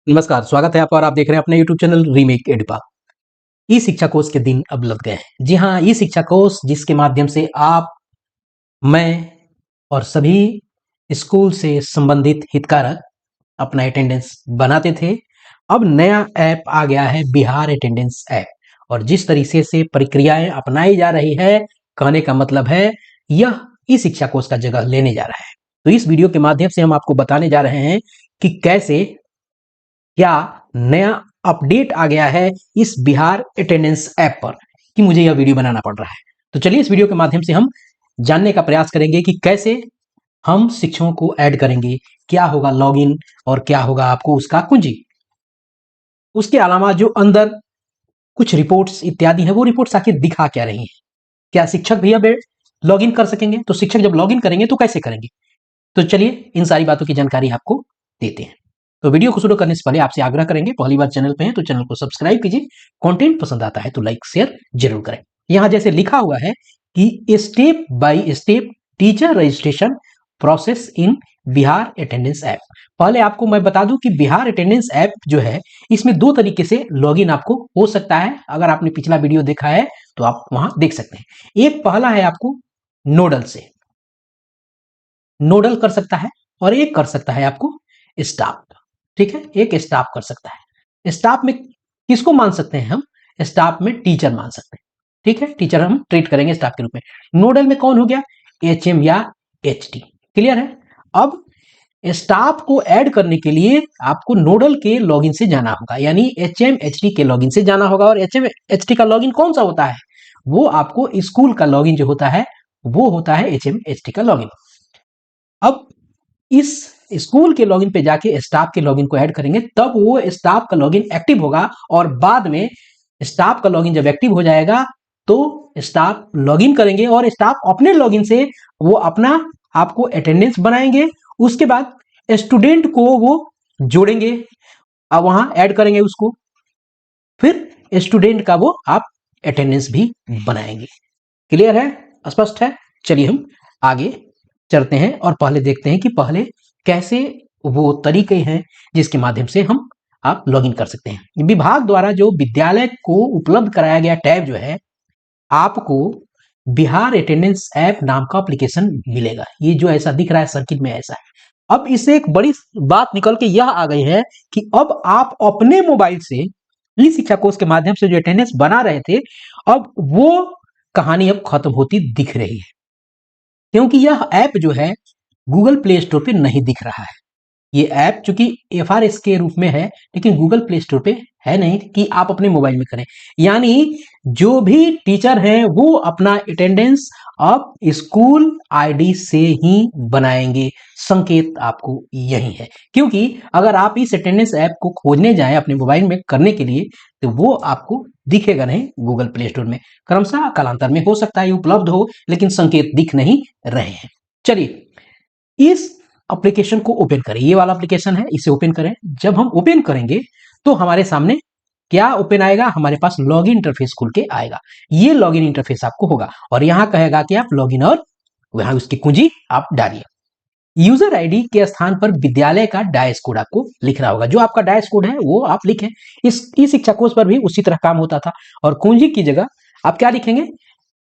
नमस्कार, स्वागत है आपका और आप देख रहे हैं अपने यूट्यूब चैनल रीमेक एडुपा। ई शिक्षा कोष के दिन अब लग गए हैं। जी हाँ, ई शिक्षा कोष जिसके माध्यम से आप, मैं और सभी स्कूल से संबंधित हितधारक अपना अटेंडेंस बनाते थे। अब नया ऐप आ गया है, बिहार अटेंडेंस ऐप, और जिस तरीके से प्रक्रियाएं अपनाई जा रही है, कहने का मतलब है यह ई शिक्षा कोष का जगह लेने जा रहा है। तो इस वीडियो के माध्यम से हम आपको बताने जा रहे हैं कि कैसे क्या नया अपडेट आ गया है इस बिहार अटेंडेंस ऐप पर कि मुझे यह वीडियो बनाना पड़ रहा है। तो चलिए इस वीडियो के माध्यम से हम जानने का प्रयास करेंगे कि कैसे हम शिक्षकों को ऐड करेंगे, क्या होगा लॉगिन और क्या होगा आपको उसका कुंजी। उसके अलावा जो अंदर कुछ रिपोर्ट्स इत्यादि है, वो रिपोर्ट्स आखिर दिखा क्या रही हैं, क्या शिक्षक भी अब लॉगिन कर सकेंगे, तो शिक्षक जब लॉगिन करेंगे तो कैसे करेंगे। तो चलिए इन सारी बातों की जानकारी आपको देते हैं। तो वीडियो को शुरू करने से पहले आपसे आग्रह करेंगे, पहली बार चैनल पे हैं तो चैनल को सब्सक्राइब कीजिए, कंटेंट पसंद आता है तो लाइक शेयर जरूर करें। यहां जैसे लिखा हुआ है कि step by step teacher registration process in Bihar attendance app. पहले आपको मैं बता दूं कि बिहार अटेंडेंस ऐप जो है, इसमें दो तरीके से लॉगिन आपको हो सकता है। अगर आपने पिछला वीडियो देखा है तो आप वहां देख सकते हैं। एक पहला है आपको नोडल से, नोडल कर सकता है, और एक कर सकता है आपको स्टाफ। ठीक है, एक स्टाफ कर सकता है। स्टाफ में किसको मान सकते हैं हम? स्टाफ में टीचर मान सकते हैं। ठीक है, टीचर हम ट्रीट करेंगे स्टाफ के रूप में। नोडल में कौन हो गया? एचएम या एचटी। क्लियर है? अब स्टाफ को ऐड करने के लिए आपको नोडल के लॉगिन से जाना होगा, यानी एचएम एचटी के लॉगिन से जाना होगा। और एचएम एचटी का लॉगिन कौन सा होता है? वो आपको स्कूल का लॉगिन जो होता है वो होता है एचएम एचटी का लॉगिन। अब इस स्कूल के लॉगिन पे जाके स्टाफ के लॉगिन को ऐड करेंगे, तब वो स्टाफ का लॉगिन एक्टिव होगा। और बाद में स्टाफ का लॉगिन जब एक्टिव हो जाएगा तो स्टाफ लॉगिन करेंगे और स्टाफ अपने लॉगिन से वो अपना आपको अटेंडेंस बनाएंगे। उसके बाद स्टूडेंट को वो जोड़ेंगे, अब वहां ऐड करेंगे उसको, फिर स्टूडेंट का वो आप अटेंडेंस भी बनाएंगे। क्लियर है? स्पष्ट है? चलिए हम आगे चलते हैं और पहले देखते हैं कि पहले कैसे वो तरीके हैं जिसके माध्यम से हम आप लॉगिन कर सकते हैं। विभाग द्वारा जो विद्यालय को उपलब्ध कराया गया टैब जो है, आपको बिहार अटेंडेंस ऐप नाम का एप्लीकेशन मिलेगा। ये जो ऐसा दिख रहा है सर्किट में ऐसा है। अब इससे एक बड़ी बात निकल के यह आ गई है कि अब आप अपने मोबाइल से ई शिक्षा कोष के माध्यम से जो अटेंडेंस बना रहे थे, अब वो कहानी अब खत्म होती दिख रही है, क्योंकि यह ऐप जो है गूगल प्ले स्टोर पे नहीं दिख रहा है। ये ऐप चूंकि एफआरएस के रूप में है, लेकिन गूगल प्ले स्टोर पे है नहीं कि आप अपने मोबाइल में करें। यानी जो भी टीचर हैं वो अपना अटेंडेंस अब स्कूल आईडी से ही बनाएंगे। संकेत आपको यही है, क्योंकि अगर आप इस अटेंडेंस ऐप को खोजने जाएं अपने मोबाइल में करने के लिए, तो वो आपको दिखेगा नहीं गूगल प्ले स्टोर में। क्रमशः कालांतर में हो सकता है उपलब्ध हो, लेकिन संकेत दिख नहीं रहे हैं। चलिए इस एप्लीकेशन को ओपन करें। ये वाला एप्लीकेशन है, इसे ओपन करें। जब हम ओपन करेंगे तो हमारे सामने क्या ओपन आएगा? हमारे पास लॉगिन इंटरफेस खुल के आएगा। ये लॉगिन इंटरफेस आपको होगा और यहां कहेगा कि आप लॉगिन, और वहां उसकी कुंजी आप डालिए। यूजर आईडी के स्थान पर विद्यालय का डायस कोड आपको लिखना होगा। जो आपका डायस कोड है वो आप लिखें। इस ई शिक्षा कोष पर भी उसी तरह काम होता था। और कुंजी की जगह आप क्या लिखेंगे?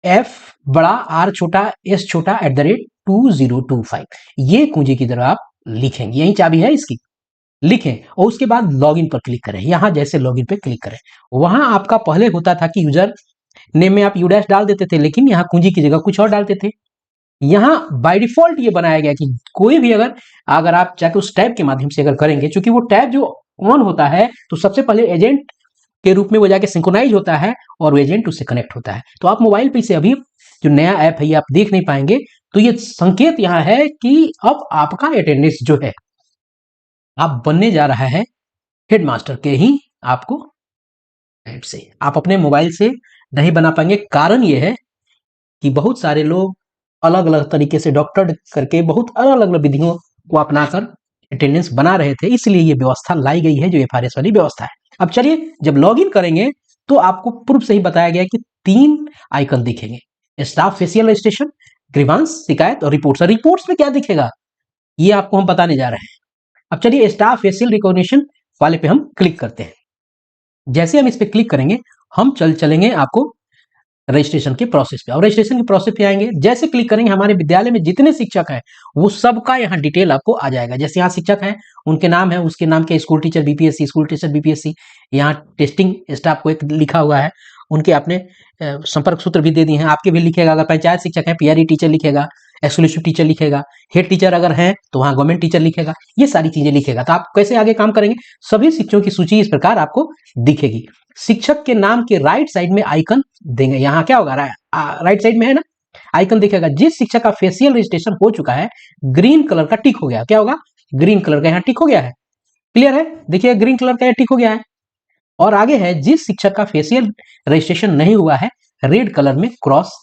F बड़ा, R छोटा, S छोटा @2025। ये कुंजी की तरह आप लिखेंगे, यही चाबी है इसकी। लिखें और उसके बाद लॉगिन पर क्लिक करें। यहां जैसे लॉगिन पे क्लिक करें, वहां आपका पहले होता था कि यूजर नेम में आप यूडैश डाल देते थे, लेकिन यहाँ कुंजी की जगह कुछ और डालते थे। यहाँ बाय डिफॉल्ट ये बनाया गया कि कोई भी अगर आप जाके उस टैब के माध्यम से अगर करेंगे, क्योंकि वो टैब जो ऑन होता है तो सबसे पहले एजेंट के रूप में वो जाके सिंक्रोनाइज होता है और वो एजेंट उससे कनेक्ट होता है। तो आप मोबाइल पे से अभी जो नया ऐप है ये आप देख नहीं पाएंगे। तो ये संकेत यहाँ है कि अब आपका अटेंडेंस जो है आप बनने जा रहा है हेडमास्टर के ही आपको ऐप से। आप अपने मोबाइल से नहीं बना पाएंगे। कारण ये है कि बहुत सारे लोग अलग अलग तरीके से डॉक्टर करके बहुत अलग अलग विधियों को अपनाकर अटेंडेंस बना रहे थे, इसलिए ये व्यवस्था लाई गई है जो एफआरएस वाली व्यवस्था है। अब चलिए जब लॉगिन करेंगे तो आपको पूर्व से ही बताया गया कि 3 आइकन दिखेंगे: स्टाफ फेशियल रजिस्ट्रेशन, ग्रीवांस शिकायत और रिपोर्ट्स। रिपोर्ट्स में क्या दिखेगा ये आपको हम बताने जा रहे हैं। अब चलिए स्टाफ फेशियल रिकॉग्निशन वाले पे हम क्लिक करते हैं। जैसे हम इस पे क्लिक करेंगे हम चलेंगे आपको रजिस्ट्रेशन के प्रोसेस पे, और रजिस्ट्रेशन के प्रोसेस पे आएंगे, जैसे क्लिक करेंगे हमारे विद्यालय में जितने शिक्षक हैं वो सबका यहाँ डिटेल आपको आ जाएगा। जैसे यहाँ शिक्षक हैं, उनके नाम है, उसके नाम के school teacher BPSC, school teacher BPSC, यहाँ टेस्टिंग स्टाफ को एक लिखा हुआ है, उनके आपने संपर्क सूत्र भी दे दिए हैं, आपके भी लिखेगा। अगर पंचायत शिक्षक है पीआरई टीचर लिखेगा, एक्सक्लूसिव टीचर लिखेगा, हेड टीचर अगर है तो वहाँ गवर्नमेंट टीचर लिखेगा, ये सारी चीजें लिखेगा। तो आप कैसे आगे काम करेंगे, सभी शिक्षकों की सूची इस प्रकार आपको दिखेगी। शिक्षक के नाम के राइट साइड में आइकन देंगे, यहाँ क्या होगा राइट साइड में है ना आइकन दिखेगा। जिस शिक्षक का फेशियल रजिस्ट्रेशन हो चुका है ग्रीन कलर का टिक हो गया, क्या होगा ग्रीन कलर का यहाँ टिक हो गया है, क्लियर है, देखिए ग्रीन कलर का टिक हो गया है। और आगे है जिस शिक्षक का फेशियल रजिस्ट्रेशन नहीं हुआ है रेड कलर में क्रॉस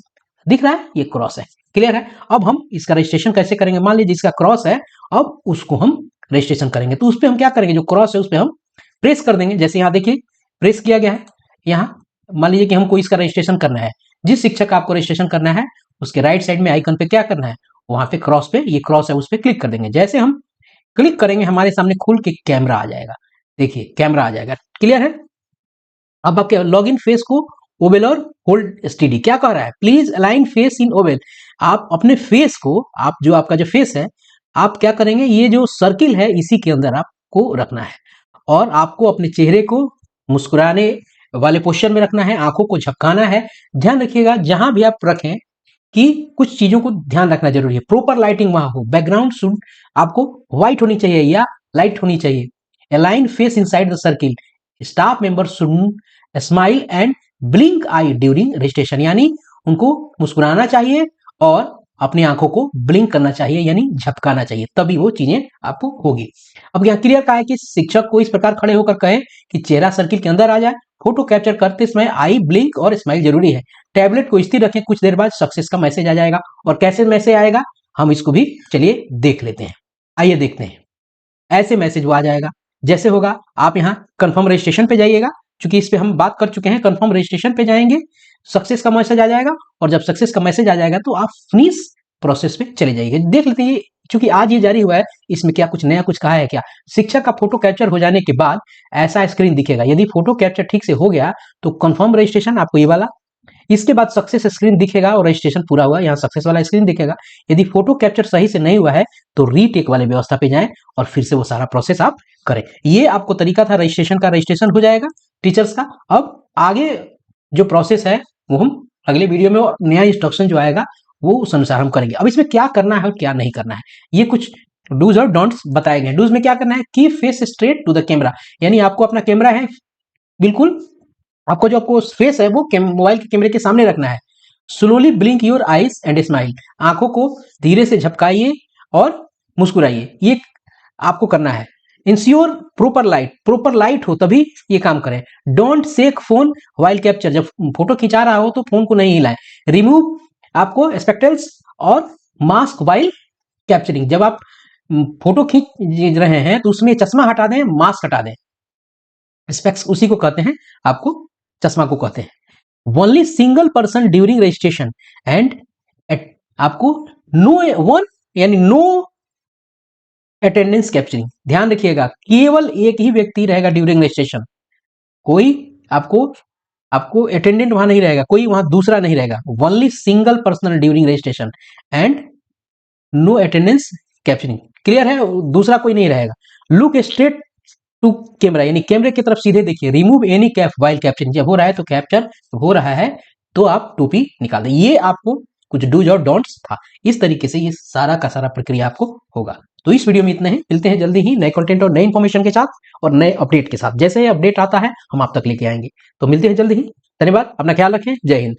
दिख रहा है, ये क्रॉस है, क्लियर है। अब हम इसका रजिस्ट्रेशन कैसे करेंगे, मान लीजिए जिसका क्रॉस है अब उसको हम रजिस्ट्रेशन करेंगे, तो उस पर हम क्या करेंगे, जो क्रॉस है उस पर हम प्रेस कर देंगे। जैसे यहाँ देखिए प्रेस किया गया है, यहाँ मान लीजिए कि हमको इसका रजिस्ट्रेशन करना है, जिस शिक्षक का आपको रजिस्ट्रेशन करना है उसके राइट साइड में आइकन पे क्या करना है, वहां पे क्रॉस पे, ये क्रॉस है उस पर क्लिक कर देंगे। जैसे हम क्लिक करेंगे हमारे सामने खुल के कैमरा आ जाएगा, देखिए कैमरा आ जाएगा, क्लियर है। अब आपके लॉगिन फेस को ओवेल और होल्ड एसटीडी, क्या कह रहा है, please align face in oval. आप अपने फेस को, आप जो आपका जो फेस है आप क्या करेंगे, ये जो सर्किल है इसी के अंदर आपको रखना है, और आपको अपने चेहरे को मुस्कुराने वाले पोस्चर में रखना है, आंखों को झपकाना है। ध्यान रखिएगा जहां भी आप रखें कि कुछ चीजों को ध्यान रखना जरूरी है, प्रॉपर लाइटिंग वहां हो, बैकग्राउंड शुड आपको व्हाइट होनी चाहिए या लाइट होनी चाहिए। Align face inside the circle, staff member should smile and blink I during registration, यानी उनको मुस्कुराना चाहिए और अपनी आंखों को ब्लिंक करना चाहिए यानी झपकाना चाहिए, तभी वो चीजें आपको होगी। अब यहाँ क्लियर कहा है कि शिक्षक को इस प्रकार खड़े होकर कहे कि चेहरा सर्किल के अंदर आ जाए, फोटो कैप्चर करते समय आई ब्लिंक और स्माइल जरूरी है, टैबलेट को स्थिर रखें, कुछ देर बाद सक्सेस का मैसेज आ जाएगा। और कैसे मैसेज आएगा हम इसको भी चलिए देख लेते हैं, आइए देखते हैं। ऐसे मैसेज वो आ जाएगा, जैसे होगा आप यहाँ कंफर्म रजिस्ट्रेशन पे जाइएगा, क्योंकि इस पे हम बात कर चुके हैं, कंफर्म रजिस्ट्रेशन पे जाएंगे, सक्सेस का मैसेज आ जाएगा, और जब सक्सेस का मैसेज आ जाएगा तो आप फिनिश प्रोसेस पे चले जाइए। देख लेते हैं, क्योंकि आज ये जारी हुआ है इसमें क्या कुछ नया कुछ कहा है क्या। शिक्षक का फोटो कैप्चर हो जाने के बाद ऐसा स्क्रीन दिखेगा, यदि फोटो कैप्चर ठीक से हो गया तो कंफर्म रजिस्ट्रेशन आपको ये वाला, इसके बाद सक्सेस स्क्रीन दिखेगा और रजिस्ट्रेशन पूरा हुआ, यहाँ सक्सेस वाला स्क्रीन दिखेगा। यदि फोटो कैप्चर सही से नहीं हुआ है तो रीटेक वाले व्यवस्था पे जाएं और फिर से वो सारा प्रोसेस आप करें। ये आपको तरीका था रजिस्ट्रेशन का, रजिस्ट्रेशन हो जाएगा टीचर्स का। अब आगे जो प्रोसेस है वो हम अगले वीडियो में, और नया इंस्ट्रक्शन जो आएगा वो उस अनुसार हम करेंगे। अब इसमें क्या करना है और क्या नहीं करना है, ये कुछ डूज और डोंट्स बताए गए। डूज में क्या करना है, keep face straight to the camera, यानी आपको अपना कैमरा है बिल्कुल, आपको जो आपको फेस है वो मोबाइल के कैमरे के सामने रखना है। Slowly blink your eyes and smile, आंखों को धीरे से झपकाइए और मुस्कुराइए, ये आपको करना है। इंश्योर प्रॉपर लाइट हो तभी ये काम करें। Don't shake phone while capture, जब फोटो खिंचा रहा हो तो फोन को नहीं हिलाएं। रिमूव आपको स्पेक्टल्स और मास्क व्हाइल कैप्चरिंग, जब आप फोटो खींच रहे हैं तो उसमें चश्मा हटा दें, मास्क हटा दें, स्पेक्स उसी को कहते हैं, आपको चश्मा को कहते हैं। Only single person during registration and आपको नो वन यानी नो अटेंडेंस कैप्चरिंग, ध्यान रखिएगा केवल एक ही व्यक्ति रहेगा ड्यूरिंग रजिस्ट्रेशन, कोई आपको अटेंडेंट वहां नहीं रहेगा, कोई वहां दूसरा नहीं रहेगा। Only single person during registration and no attendance capturing, clear है, दूसरा कोई नहीं रहेगा। लुक स्ट्रेट टू कैमरा, यानी कैमरे की तरफ सीधे देखिए। Remove any cap while capturing, जब हो रहा है तो कैप्चर हो रहा है तो आप टोपी निकाल दें। ये आपको कुछ डूज और डोंट्स था, इस तरीके से ये सारा का सारा प्रक्रिया आपको होगा। तो इस वीडियो में इतना ही, मिलते हैं जल्दी ही नए कंटेंट और नए इंफॉर्मेशन के साथ और नए अपडेट के साथ। जैसे अपडेट आता है हम आप तक लेके आएंगे, तो मिलते हैं जल्दी ही। धन्यवाद, अपना ख्याल रखें, जय हिंद।